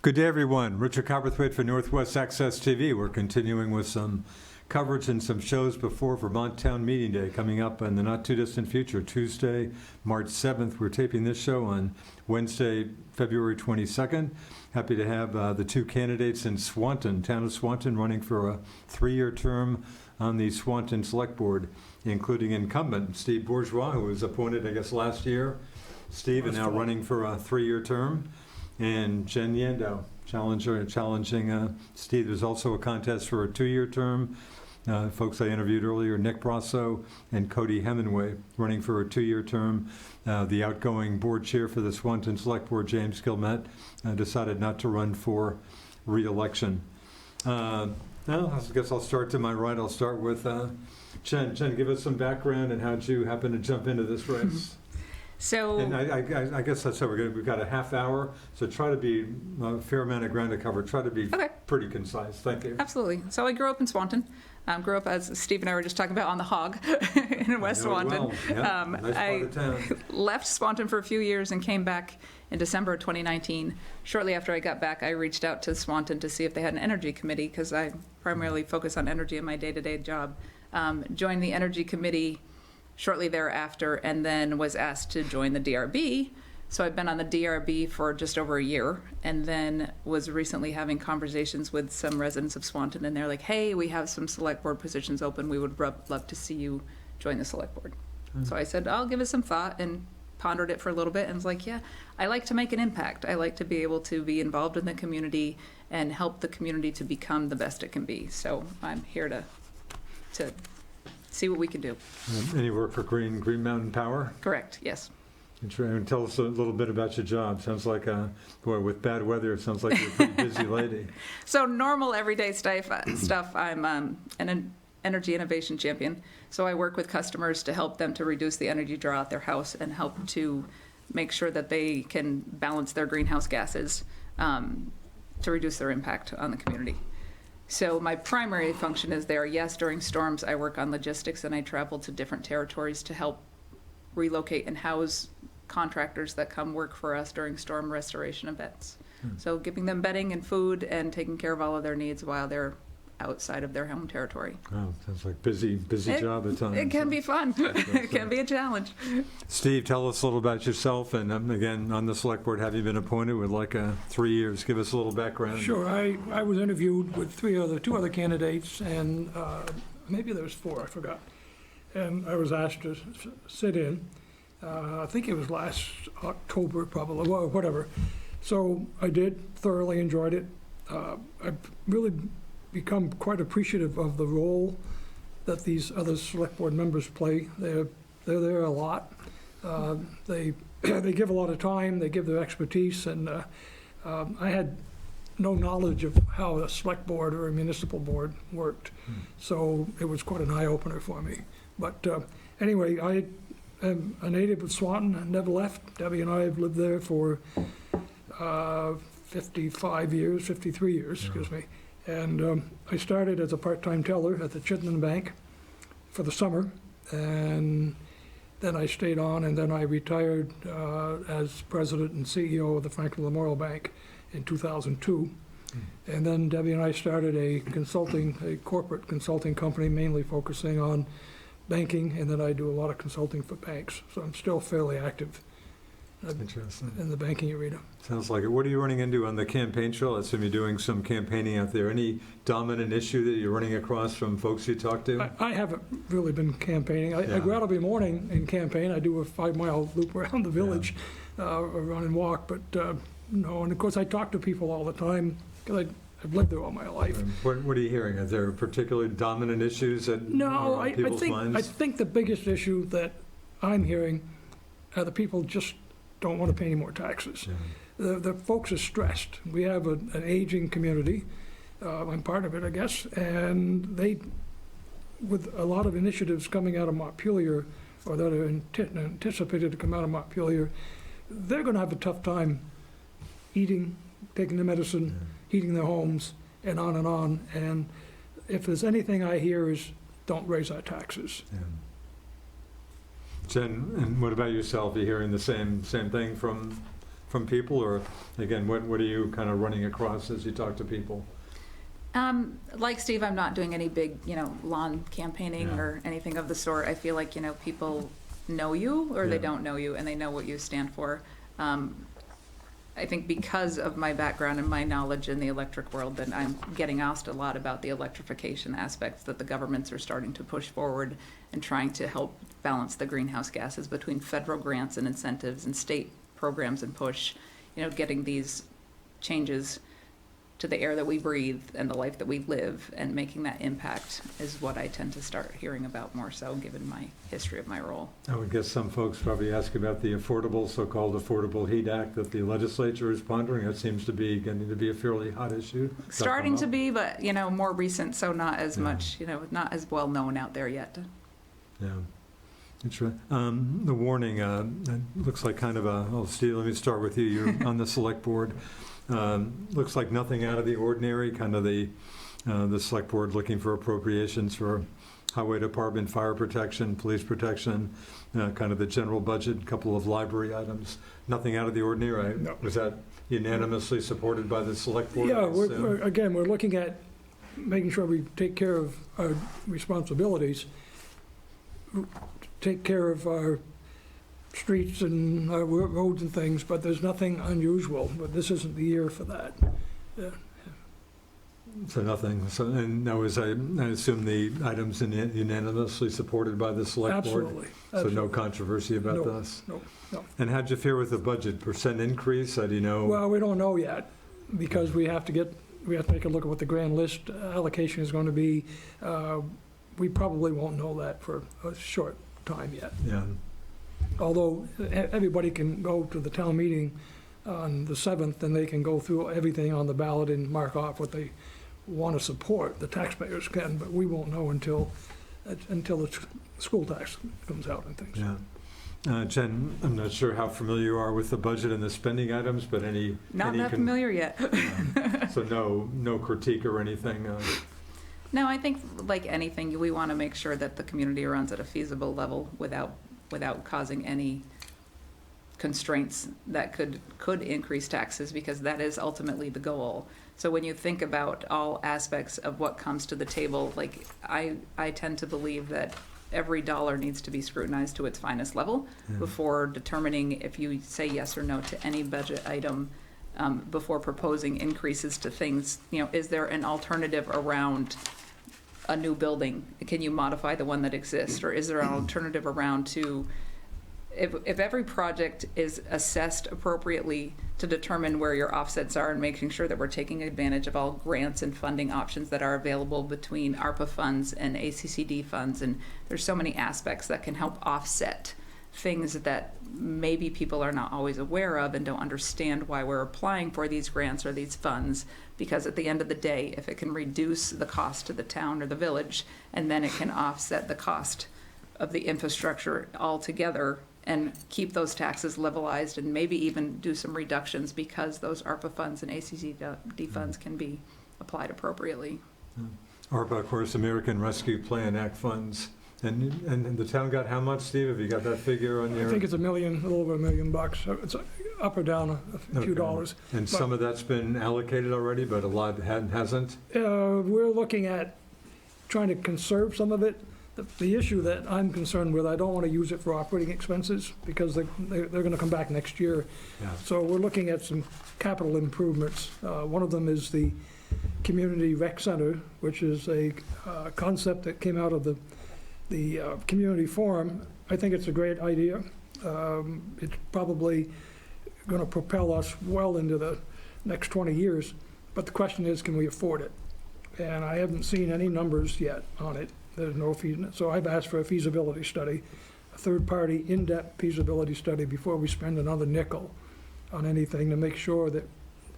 Good day, everyone. Richard Cowperthwait for Northwest Access TV. We're continuing with some coverage and some shows before Vermont Town Meeting Day coming up in the not-too-distant future, Tuesday, March 7th. We're taping this show on Wednesday, February 22nd. Happy to have the two candidates in Swanton, town of Swanton, running for a 3-year term on the Swanton Selectboard, including incumbent Steve Bourgeois, who was appointed, I guess, last year. Steve is now running for a 3-year term. And Jenn Yandow, challenging Steve. There's also a contest for a 2-year term. Folks I interviewed earlier, Nick Brasso and Cody Hemingway, running for a 2-year term. The outgoing board chair for the Swanton Selectboard, James Gilmet, decided not to run for re-election. Now, I guess I'll start to my right. I'll start with Jenn. Jenn, give us some background and how'd you happen to jump into this race? So, and I guess that's it. We've got a half hour, so try to be a fair amount of ground to cover. Try to be pretty concise. Thank you. Absolutely. So I grew up in Swanton. Grew up, as Steve and I were just talking about, on the Hog in West Swanton. Well. Yeah, nice part of town. Left Swanton for a few years and came back in December of 2019. Shortly after I got back, I reached out to Swanton to see if they had an energy committee, because I primarily focus on energy in my day-to-day job. Joined the energy committee shortly thereafter, and then was asked to join the DRB. So I've been on the DRB for just over a year, and then was recently having conversations with some residents of Swanton, and they're like, hey, we have some select board positions open. We would love to see you join the select board. So I said, I'll give it some thought, and pondered it for a little bit, and was like, yeah, I like to make an impact. I like to be able to be involved in the community and help the community to become the best it can be. So I'm here to see what we can do. And you work for Green Mountain Power? Correct, yes. And tell us a little bit about your job. Sounds like, boy, with bad weather, it sounds like you're a pretty busy lady. So normal everyday stuff, I'm an energy innovation champion. So I work with customers to help them to reduce the energy draw at their house and help to make sure that they can balance their greenhouse gases to reduce their impact on the community. So my primary function is there. Yes, during storms, I work on logistics, and I travel to different territories to help relocate and house contractors that come work for us during storm restoration events. So giving them bedding and food and taking care of all of their needs while they're outside of their home territory. Wow, sounds like busy job at times. It can be fun. It can be a challenge. Steve, tell us a little about yourself, and again, on the select board, have you been appointed with 3 years? Give us a little background. Sure. I was interviewed with two other candidates, and maybe there was 4, I forgot. And I was asked to sit in. I think it was last October, probably, well, whatever. So I did, thoroughly enjoyed it. I've really become quite appreciative of the role that these other select board members play. They're there a lot. They give a lot of time, they give their expertise, and I had no knowledge of how a select board or a municipal board worked. So it was quite an eye-opener for me. But anyway, I am a native of Swanton. I never left. Debbie and I have lived there for 53 years, excuse me. And I started as a part-time teller at the Chittenden Bank for the summer, and then I stayed on, and then I retired as president and CEO of the Franklin Memorial Bank in 2002. And then Debbie and I started a corporate consulting company, mainly focusing on banking, and then I do a lot of consulting for banks. So I'm still fairly active in the banking arena. Sounds like it. What are you running into on the campaign trail? I assume you're doing some campaigning out there. Any dominant issue that you're running across from folks you talk to? I haven't really been campaigning. I go out every morning and campaign. I do a 5-mile loop around the village, run and walk. But no, and of course I talk to people all the time because I've lived there all my life. What are you hearing? Are there particularly dominant issues that are on people's minds? I think the biggest issue that I'm hearing are the people just don't want to pay any more taxes. The folks are stressed. We have an aging community. I'm part of it, I guess, and with a lot of initiatives coming out of Montpelier, or that are anticipated to come out of Montpelier, they're going to have a tough time eating, taking the medicine, heating their homes, and on and on. And if there's anything I hear is, don't raise our taxes. Jenn, and what about yourself? Are you hearing the same thing from from people, or again, what are you kind of running across as you talk to people? Like Steve, I'm not doing any big, lawn campaigning Yeah. or anything of the sort. I feel like, people know you or they Yeah. don't know you and they know what you stand for. I think because of my background and my knowledge in the electric world, that I'm getting asked a lot about the electrification aspects that the governments are starting to push forward and trying to help balance the greenhouse gases between federal grants and incentives and state programs and push, getting these changes to the air that we breathe and the life that we live, and making that impact is what I tend to start hearing about more so, given my history of my role. I would guess some folks probably ask about the so-called Affordable Heat Act that the legislature is pondering. That seems to be getting to be a fairly hot issue. Starting to be, but, more recent, so not as Yeah. much, not as well known out there yet. Yeah. That's right. The warning, it looks like kind of Steve, let me start with you. You're on the select board. Looks like nothing out of the ordinary, kind of the select board looking for appropriations for highway department, fire protection, police protection, kind of the general budget, a couple of library items. Nothing out of the ordinary. No. Was that unanimously supported by the select board? Yeah, I assume? we're looking at making sure we take care of our responsibilities, take care of our streets and our roads and things, but there's nothing unusual, but this isn't the year for that. So nothing. So, and now I assume the items unanimously supported by the select board? Absolutely. So no absolutely. controversy about No, this? no. And how'd you fare with the budget? Percent increase? Do you know? Well, we don't know yet, because we have to take a look at what the grand list allocation is going to be. We probably won't know that for a short time yet. Yeah. Although everybody can go to the town meeting on the 7th, and they can go through everything on the ballot and mark off what they want to support. The taxpayers can, but we won't know until the school tax comes out and things. Yeah. Jen, I'm not sure how familiar you are with the budget and the spending items, but Not that familiar yet. So no critique or anything? No, I think like anything, we want to make sure that the community runs at a feasible level without causing any constraints that could increase taxes, because that is ultimately the goal. So when you think about all aspects of what comes to the table, like I tend to believe that every dollar needs to be scrutinized to its finest level before determining if you say yes or no to any budget item, before proposing increases to things. Is there an alternative around a new building? Can you modify the one that exists? Or is there an alternative around to, if every project is assessed appropriately to determine where your offsets are and making sure that we're taking advantage of all grants and funding options that are available between ARPA funds and ACCD funds, and there's so many aspects that can help offset things that maybe people are not always aware of and don't understand why we're applying for these grants or these funds, because at the end of the day, if it can reduce the cost to the town or the village, and then it can offset the cost of the infrastructure altogether and keep those taxes levelized and maybe even do some reductions because those ARPA funds and ACCD funds can be applied appropriately. ARPA, of course, American Rescue Plan Act funds. And the town got how much, Steve? Have you got that figure on your? I think it's a little over $1 million. It's up or down a few dollars. And some of that's been allocated already, but a lot hasn't? We're looking at trying to conserve some of it. The issue that I'm concerned with, I don't want to use it for operating expenses, because they're going to come back next year. Yeah. So we're looking at some capital improvements. One of them is the Community Rec Center, which is a concept that came out of the community forum. I think it's a great idea. It's probably going to propel us well into the next 20 years. But the question is, can we afford it? And I haven't seen any numbers yet on it. There's no feasibility. So I've asked for a feasibility study, a third-party in-depth feasibility study before we spend another nickel on anything, to make sure that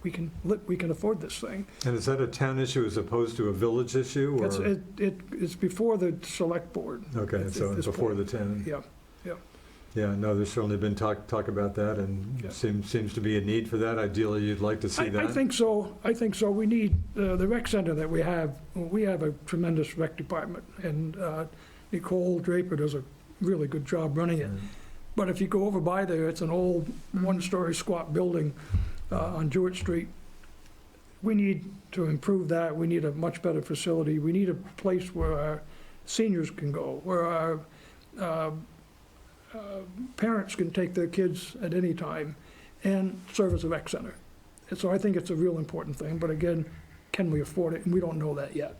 we can afford this thing. And is that a town issue as opposed to a village issue? Or? It's before the select board. Okay, so it's before the town. Yeah. Yeah, no, there's certainly been talk about that, and Yeah. seems to be a need for that. Ideally, you'd like to see that. I think so. We need the rec center that we have. We have a tremendous rec department, and Nicole Draper does a really good job running it. But if you go over by there, it's an old one-story squat building on Jewett Street. We need to improve that. We need a much better facility. We need a place where our seniors can go, where our parents can take their kids at any time, and serve as a rec center. And so I think it's a real important thing, but again, can we afford it? And we don't know that yet.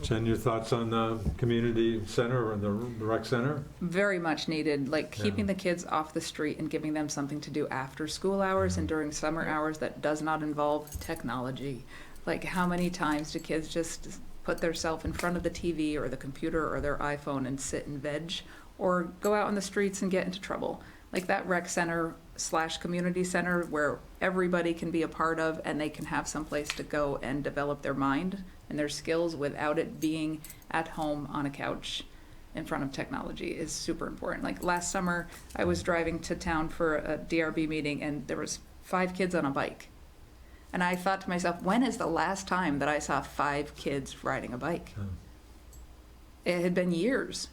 Jen, your thoughts on the community center or the rec center? Very much needed, like keeping the kids off the street and giving them something to do after school hours and during summer hours that does not involve technology. Like how many times do kids just put themselves in front of the TV or the computer or their iPhone and sit and veg, or go out on the streets and get into trouble? Like that rec center / community center where everybody can be a part of and they can have some place to go and develop their mind and their skills without it being at home on a couch in front of technology is super important. Like last summer, I was driving to town for a DRB meeting and there was 5 kids on a bike. And I thought to myself, when is the last time that I saw 5 kids riding a bike? It had been years.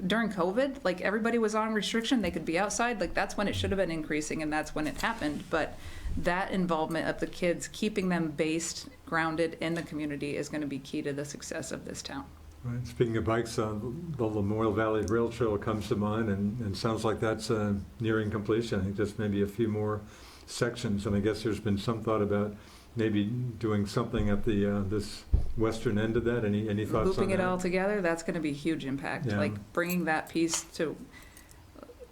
During COVID, like everybody was on restriction, they could be outside, like that's when it should have been increasing and that's when it happened. But that involvement of the kids, keeping them based, grounded in the community is going to be key to the success of this town. Right. Speaking of bikes, the Lamoille Valley Rail Trail comes to mind, and sounds like that's nearing completion. I think just maybe a few more sections, and I guess there's been some thought about maybe doing something at the this western end of that. Any thoughts on that? Looping it all together, that's going to be a huge impact. Yeah. Like bringing that piece to,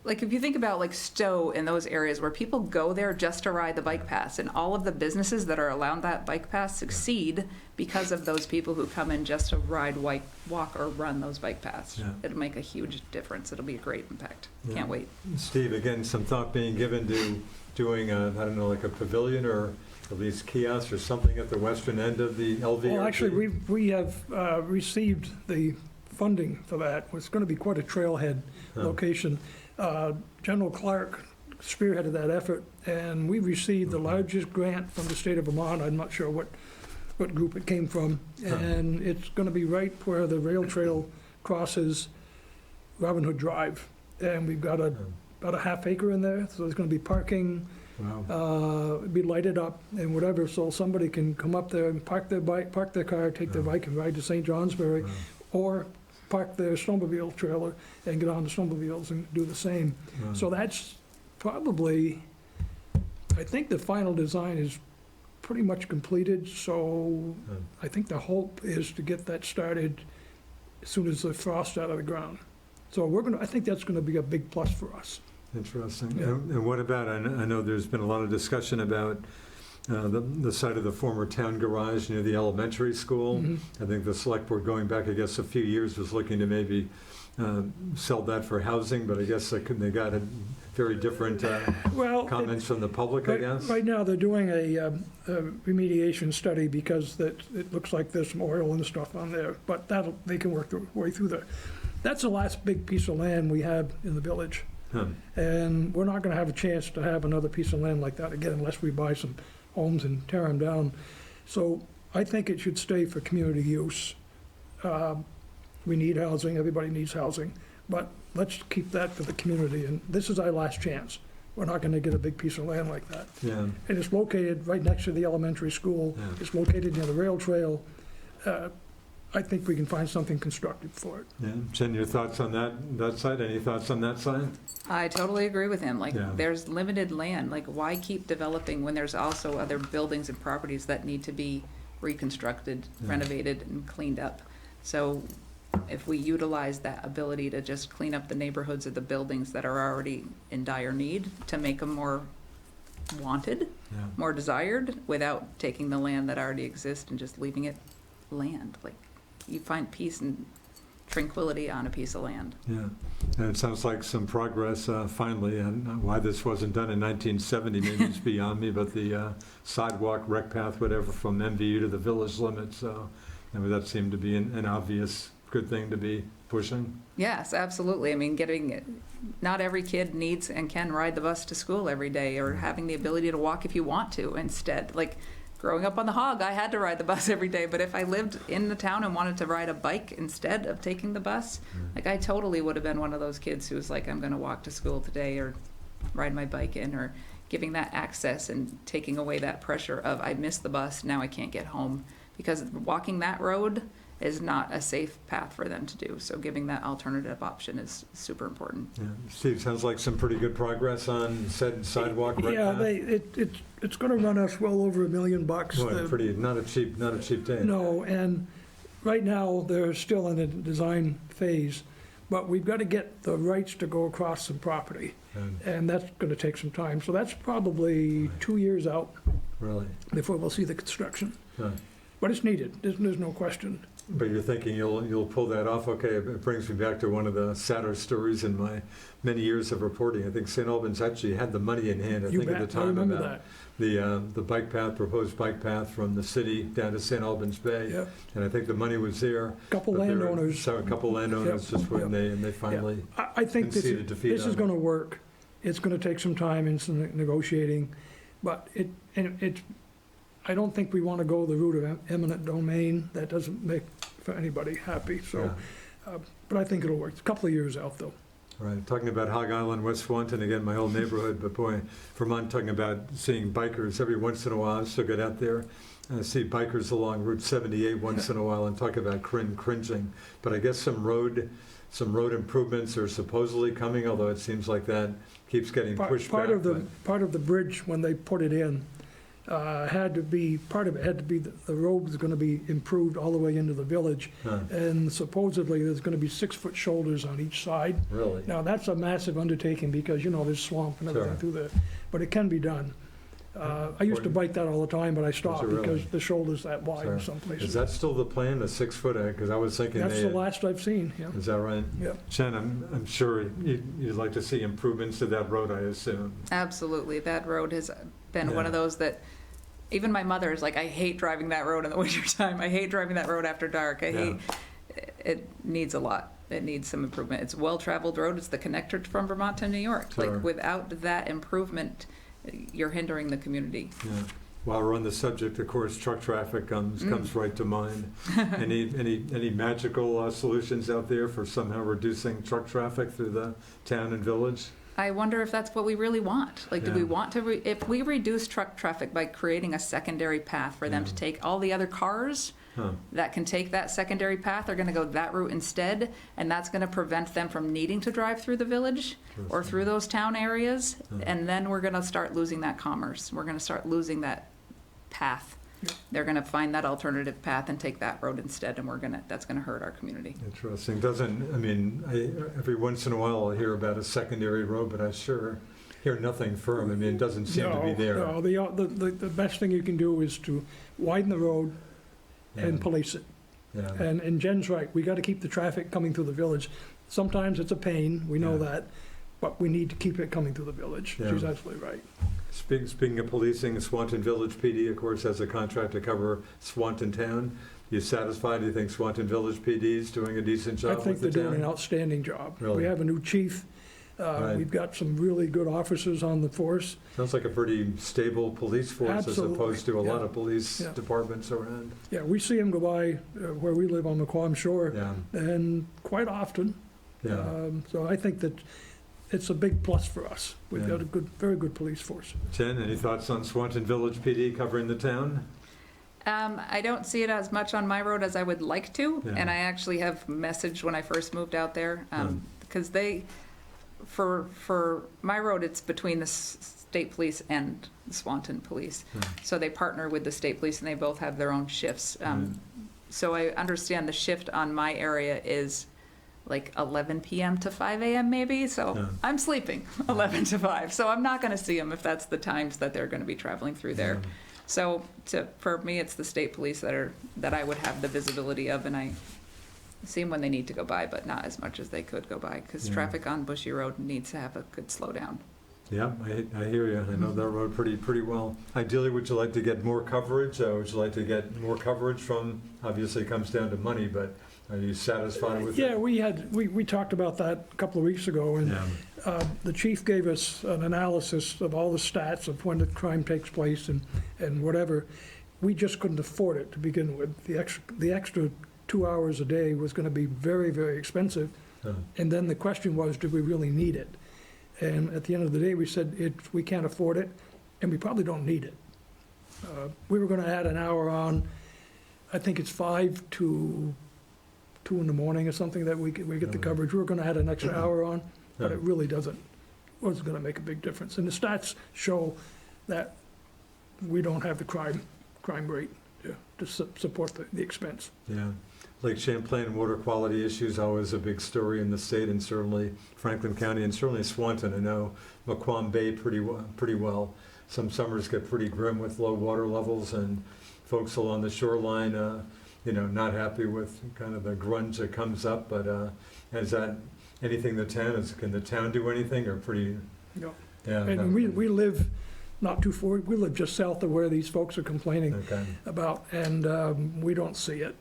like if you think about like Stowe and those areas where people go there just to ride the bike paths, and all of the businesses that are around that bike path succeed because of those people who come in just to ride, walk, or run those bike paths. Yeah. It'll make a huge difference. It'll be a great impact. Yeah. Can't wait. Steve, again, some thought being given to doing I don't know, like a pavilion or at least kiosks or something at the western end of the LV. Well, actually, we have received the funding for that. It's going to be quite a trailhead location. General Clark spearheaded that effort, and we received the largest grant from the state of Vermont. I'm not sure what group it came from. And it's going to be right where the rail trail crosses Robin Hood Drive. And we've got about a half acre in there, so there's going to be parking. Wow. Be lighted up and whatever, so somebody can come up there and park their car, take their bike and ride to St. Johnsbury, or park their snowmobile trailer and get on the snowmobiles and do the same. So that's probably, I think the final design is pretty much completed, so I think the hope is to get that started as soon as the frost's out of the ground. So I think that's gonna be a big plus for us. Interesting. Yeah. And what about, I know there's been a lot of discussion about the site of the former town garage near the elementary school. Mm-hmm. I think the select board, going back, I guess, a few years, was looking to maybe sell that for housing, but I guess they got a very different comments from the public, I guess. Right now, they're doing a remediation study because it looks like there's some oil and stuff on there, but they can work their way through that. That's the last big piece of land we have in the village. And we're not going to have a chance to have another piece of land like that again unless we buy some homes and tear them down. So I think it should stay for community use. We need housing, everybody needs housing, but let's keep that for the community, and this is our last chance. We're not going to get a big piece of land like that. Yeah. And it's located right next to the elementary school. Yeah. It's located near the rail trail. I think we can find something constructive for it. Yeah. Jen, your thoughts on that side? Any thoughts on that side? I totally agree with him. Like, Yeah. there's limited land. Like, why keep developing when there's also other buildings and properties that need to be reconstructed, Yeah. renovated, and cleaned up? So if we utilize that ability to just clean up the neighborhoods of the buildings that are already in dire need to make them more wanted, Yeah. more desired, without taking the land that already exists and just leaving it land. Like, you find peace and tranquility on a piece of land. Yeah, and it sounds like some progress finally, and why this wasn't done in 1970 maybe it's beyond me, but the sidewalk, rec path, whatever, from MVU to the village limits, that seemed to be an obvious good thing to be pushing. Yes, absolutely. I mean, not every kid needs and can ride the bus to school every day, or having the ability to walk if you want to instead. Like, growing up on the Hog, I had to ride the bus every day, but if I lived in the town and wanted to ride a bike instead of taking the bus, like I totally would have been one of those kids who was like, I'm gonna walk to school today or ride my bike in, or giving that access and taking away that pressure of I missed the bus, now I can't get home. Because walking that road is not a safe path for them to do. So giving that alternative option is super important. Yeah. Steve, sounds like some pretty good progress on said sidewalk right Yeah, path. it's gonna run us well over $1 million. Boy, The- pretty, not a cheap day. No, and right now, they're still in the design phase, but we've got to get the rights to go across some property, and that's gonna take some time. So that's probably 2 years out Really? before we'll see the construction. Huh. But it's needed, there's no question. But you're thinking you'll pull that off? Okay, it brings me back to one of the sadder stories in my many years of reporting. I think St. Albans actually had the money in hand, I You think at the bet, I time, remember about that. the bike path, proposed bike path from the city down to St. Albans Bay. Yep. And I think the money was there. Couple but there were- landowners. So a couple landowners Yep, just when yep. they finally, I think this conceded defeat is on it. gonna work. It's gonna take some time and some negotiating, but I don't think we wanna go the route of eminent domain. That doesn't make for anybody happy, so, but I think it'll work. It's a couple of years out, though. right, talking about Hog Island, West Swanton, again, my old neighborhood, but boy, Vermont, talking about seeing bikers every once in a while, I still get out there and I see bikers along Route 78 once in a while and talk about cringing. But I guess some road improvements are supposedly coming, although it seems like that keeps getting pushed back. Part of the bridge, when they put it in, had to be, part of it had to be, the road was gonna be improved all the way into the village. Huh, And supposedly, there's gonna be 6-foot shoulders on each side. really? Now, that's a massive undertaking because, there's swamp and everything Sure. through there, but it can be done. I used to bike that all the time, but I stopped really? because the shoulder's that wide in Sure. some Is places. that still the plan, a 6-foot? Because I was thinking That's they the had- last I've seen, yeah. Is that right? Yeah. Jen, I'm sure you'd like to see improvements to that road, I assume. Absolutely. That road has been one of those that, even my mother is like, I hate driving that road in the wintertime. I hate driving that road after dark. It needs a lot. It needs some improvement. It's a well-traveled road. It's the connector from Vermont to New York. Sure. Like, without that improvement, you're hindering the community. Yeah. While we're on the subject, of course, truck traffic comes right to mind. Any magical solutions out there for somehow reducing truck traffic through the town and village? I wonder if that's what we really want. Like, do we Yeah. want to, if we reduce truck traffic by creating a secondary path for them to take all the other cars Huh. that can take that secondary path, are gonna go that route instead, and that's gonna prevent them from needing to drive through the village or through those town areas, and then we're gonna start losing that commerce. We're gonna start losing that path. Yeah. They're gonna find that alternative path and take that road instead, and that's gonna hurt our community. Interesting. Every once in a while I'll hear about a secondary road, but I sure hear nothing firm. It doesn't seem to be there. No, the best thing you can do is to widen the road and police it. Yeah. And Jen's right, we gotta keep the traffic coming through the village. Sometimes it's a pain, we know Yeah. that, but we need to keep it coming through the village. Yeah. She's absolutely right. Speaking of policing, Swanton Village PD, of course, has a contract to cover Swanton Town. You satisfied? Do you think Swanton Village PD is doing a decent I job think with the they're doing an town? outstanding job. Really? We have a new chief, Right. we've got some really good officers on the force. Sounds like a pretty stable police force as Absolutely, opposed to a lot yeah. of police Yeah. departments around. Yeah, we see them go by where we live on the Quam Shore, Yeah, and quite often. yeah. So I think that it's a big plus for us. We've Yeah. got a very good police force. Jen, any thoughts on Swanton Village PD covering the town? I don't see it as much on my road as I would like to, Yeah. and I actually have messaged when I first moved out there, because for my road, it's between the state police and the Swanton police. So they partner with the state police, and they both have their own shifts. So I understand the shift on my area is like 11 p.m. to 5 a.m. maybe, so Yeah. I'm sleeping 11 to 5, so I'm not gonna see them if that's the times that they're gonna be traveling through there. So for me, it's the state police that I would have the visibility of, and I see them when they need to go by, but not as much as they could go by, because Yeah. traffic on Bushy Road needs to have a good slowdown. Yeah, I hear you. I know that road pretty well. Ideally, would you like to get more coverage? Would you like to get more coverage from, obviously it comes down to money, but are you satisfied with it? Yeah, we talked about that a couple of weeks ago, and Yeah, the chief gave us an analysis of all the stats of when the crime takes place and whatever. we just couldn't afford it to begin with. The extra 2 hours a day was going to be very, very expensive. And then the question was, do we really need it? And at the end of the day, we said, we can't afford it, and we probably don't need it. We were going to add an hour on, I think it's 5 to 2 in the morning or something that we get the coverage. We were going to add an extra hour on, but it really wasn't going to make a big difference. And the stats show that we don't have the crime rate to support the expense. Yeah. Lake Champlain water quality issues always a big story in the state, and certainly Franklin County, and certainly Swanton. I know Maquam Bay pretty well. Some summers get pretty grim with low water levels, and folks along the shoreline, not happy with kind of the grunge that comes up. But is that anything can the town do anything, or pretty? No. Yeah. And we live not too far. We live just south of where these folks are complaining about, and we don't see it.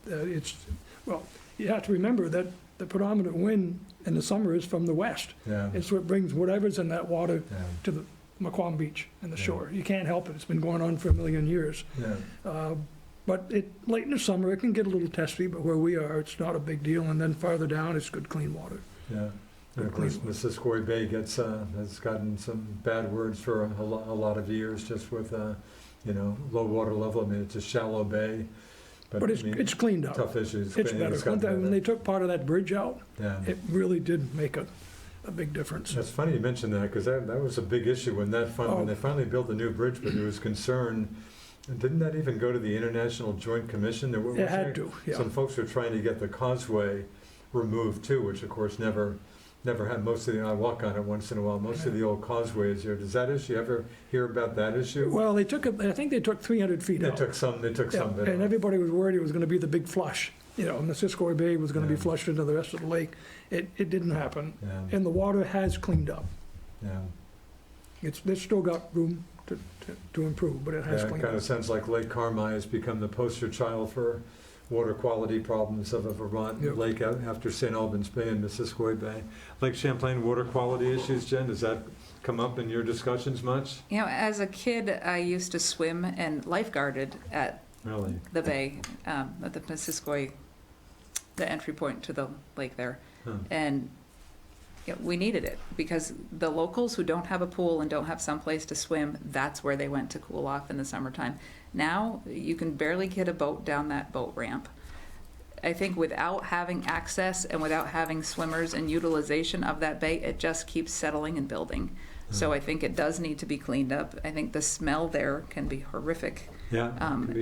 You have to remember that the predominant wind in the summer is from the west. Yeah. It's what brings whatever's in that water to the Maquam Beach and the shore. You can't help it. It's been going on for a million years. Yeah. But late in the summer, it can get a little testy, but where we are, it's not a big deal. And then farther down, it's good, clean water. Yeah. And of course, Missisquoi Bay has gotten some bad words for a lot of years, just with low water level. I mean, it's a shallow bay. But it's cleaned up. Tough issues. It's better. When they took part of that bridge out, it really did make a big difference. That's funny you mentioned that, because that was a big issue when when they finally built the new bridge, but there was concern. And didn't that even go to the International Joint Commission? It had to, yeah. Some folks were trying to get the causeway removed too, which of course never had. I walk on it once in a while. Most of the old causeway is here. Does that issue, ever hear about that issue? Well, I think they took 300 feet out. They took some of it And off. everybody was worried it was going to be the big flush. Missisquoi Bay was going to be flushed into the rest of the lake. It didn't happen. Yeah. And the water has cleaned up. Yeah. There's still got room to improve, but it has It cleaned kind up. of sounds like Lake Carmi has become the poster child for water quality problems of a Vermont lake after St. Albans Bay and Missisquoi Bay. Lake Champlain water quality issues, Jen, does that come up in your discussions much? As a kid, I used to swim and lifeguarded at Really? the bay, at the Missisquoi, the entry point to the lake there. Huh. And we needed it, because the locals who don't have a pool and don't have some place to swim, that's where they went to cool off in the summertime. Now, you can barely get a boat down that boat ramp. I think without having access and without having swimmers and utilization of that bay, it just keeps settling and building. So I think it does need to be cleaned up. I think the smell there can be horrific.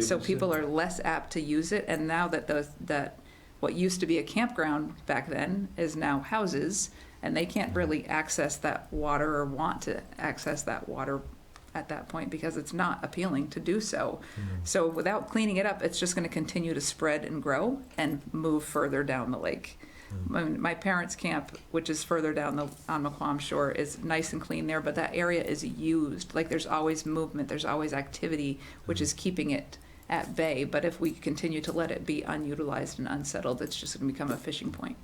So people are less apt to use it, and now that what used to be a campground back then is now houses, and they can't really access that water or want to access that water at that point, because it's not appealing to do so. So without cleaning it up, it's just going to continue to spread and grow and move further down the lake. My parents' camp, which is further down on Maquam Shore, is nice and clean there, but that area is used. Like, there's always movement, there's always activity, which is keeping it at bay. But if we continue to let it be unutilized and unsettled, it's just going to become a fishing point.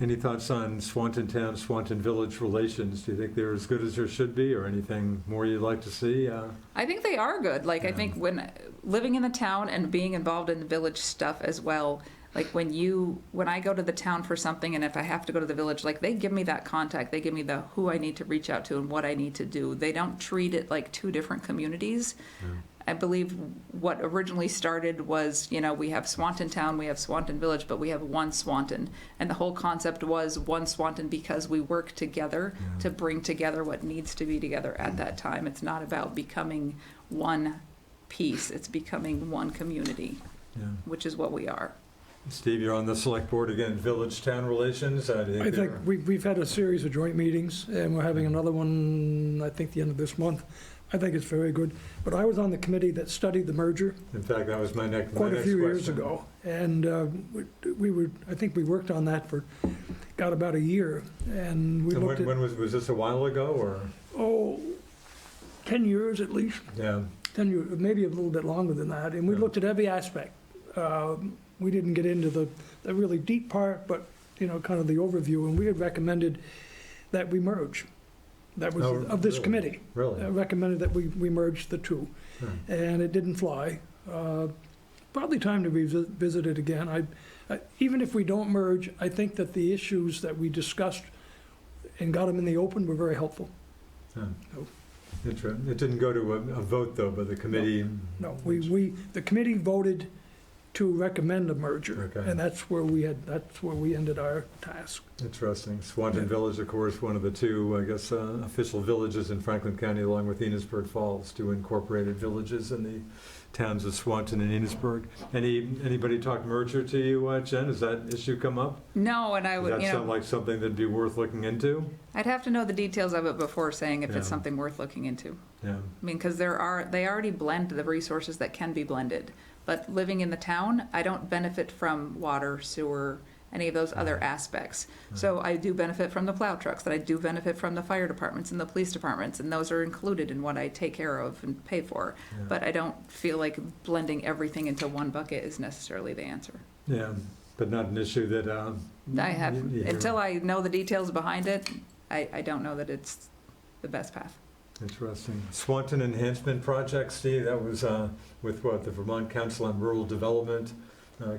Any thoughts on Swanton Town, Swanton Village relations? Do you think they're as good as there should be, or anything more you'd like to see? I think they are good. I think when living in the town and being involved in the village stuff as well, like when I go to the town for something, and if I have to go to the village, they give me that contact. They give me the who I need to reach out to and what I need to do. They don't treat it like two different communities. I believe what originally started was, we have Swanton Town, we have Swanton Village, but we have one Swanton. And the whole concept was one Swanton because we work together to bring together what needs to be together at that time. It's not about becoming one piece, it's becoming one community, which is what we are. Steve, you're on the select board again, village-town relations. I think we've had a series of joint meetings, and we're having another one, I think, the end of this month. I think it's very good. But I was on the committee that studied the merger. In fact, that was my next quite a few question. Years ago. And I think we worked on that for about a year. And we looked when was this a while ago, or? 10 years at least. Yeah. 10 years, maybe a little bit longer than that. And we looked at every aspect. We didn't get into the really deep part, but, kind of the overview. And we had recommended that we merge. that was, Oh, of this really? committee. Really? Recommended that we merge the two, Huh. and it didn't fly. Probably time to revisit it again. Even if we don't merge, I think that the issues that we discussed and got them in the open were very helpful. Huh. No. It didn't go to a vote, though, but the committee... No, the committee voted to recommend a merger, Okay. and that's where we ended our task. Interesting. Swanton Yeah. Village, of course, one of the two, I guess, official villages in Franklin County, along with Enosburg Falls, two incorporated villages in the towns of Swanton and Enosburg. Anybody talk merger to you, Jen? Has that issue come up? No, and I Does would, that you sound know, like something that'd be worth looking into? I'd have to know the details of it before saying if it's Yeah. something worth looking into. Yeah. I mean, because they already blend the resources that can be blended. But living in the town, I don't benefit from water, sewer, any of those other aspects. So I do benefit from the plow trucks, that I do benefit from the fire departments and the police departments, and those are included in what I take care of and pay for. Yeah. But I don't feel like blending everything into one bucket is necessarily the answer. Yeah, but not an issue that... I have, you hear. until I know the details behind it, I don't know that it's the best path. Interesting. Swanton Enhancement Project, Steve, that was with what, the Vermont Council on Rural Development,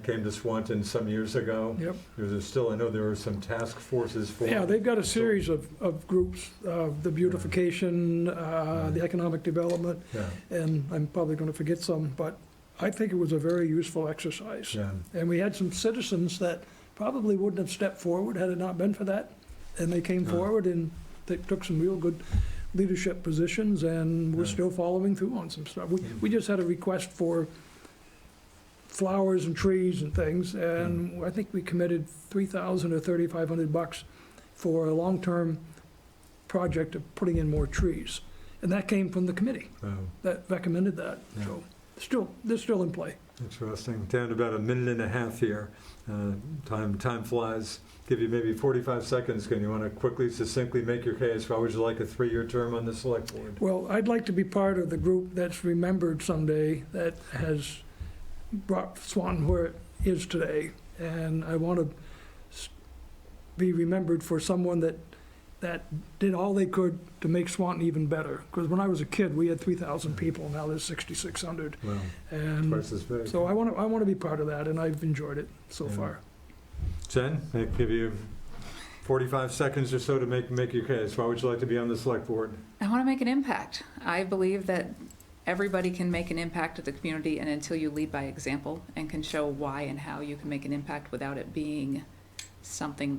came to Swanton some years ago. Yep. There's still, I know there were some task forces formed. Yeah, they've got a series of groups, the beautification, the economic development, Yeah, and I'm probably going to forget some, but I think it was a very useful exercise. yeah, And we had some citizens that probably wouldn't have stepped forward had it not been for that. And they came Yeah. forward and they took some real good leadership positions, and we're Yeah. still following through on some stuff. Yeah. We just had a request for flowers and trees and things, and I think we committed $3,000 or $3,500 for a long-term project of putting in more trees. And that came from the committee oh, that recommended that. Yeah. So they're still in play. interesting. Down to about a minute and a half here. Time flies. Give you maybe 45 seconds. Can you want to quickly, succinctly make your case? Why would you like a 3-year term on the select board? Well, I'd like to be part of the group that's remembered someday, that has brought Swanton where it is today. And I want to be remembered for someone that did all they could to make Swanton even better. Because when I was a kid, we had 3,000 people, now there's 6,600. Well, And twice as big. so I want to be part of that, and I've enjoyed it so Yeah. far. Jen, I give you 45 seconds or so to make your case. Why would you like to be on the select board? I want to make an impact. I believe that everybody can make an impact at the community, and until you lead by example and can show why and how you can make an impact without it being something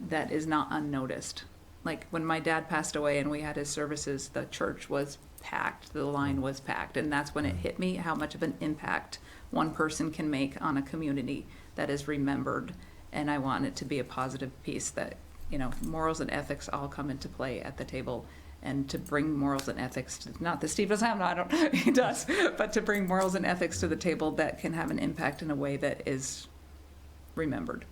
that is not unnoticed. Like when my dad passed away and we had his services, the church was packed, the line was packed, and that's when it hit me how much of an impact one person can make on a community that is remembered. And I want it to be a positive piece that, you know, morals and ethics all come into play at the table, and to bring morals and ethics to, not that Steve doesn't have, no, I don't, he does, but to bring morals and ethics to the table that can have an impact in a way that is remembered.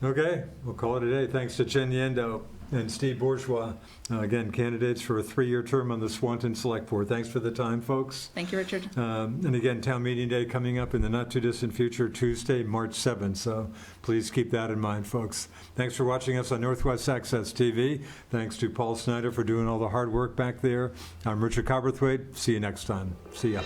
Okay, we'll call it a day. Thanks to Jenn Yandow and Steve Bourgeois. Again, candidates for a 3-year term on the Swanton Select Board. Thanks for the time, folks. Thank you, Richard. And again, town meeting day coming up in the not-too-distant future, Tuesday, March 7th. So please keep that in mind, folks. Thanks for watching us on Northwest Access TV. Thanks to Paul Snyder for doing all the hard work back there. I'm Richard Cowperthwait. See you next time. See ya.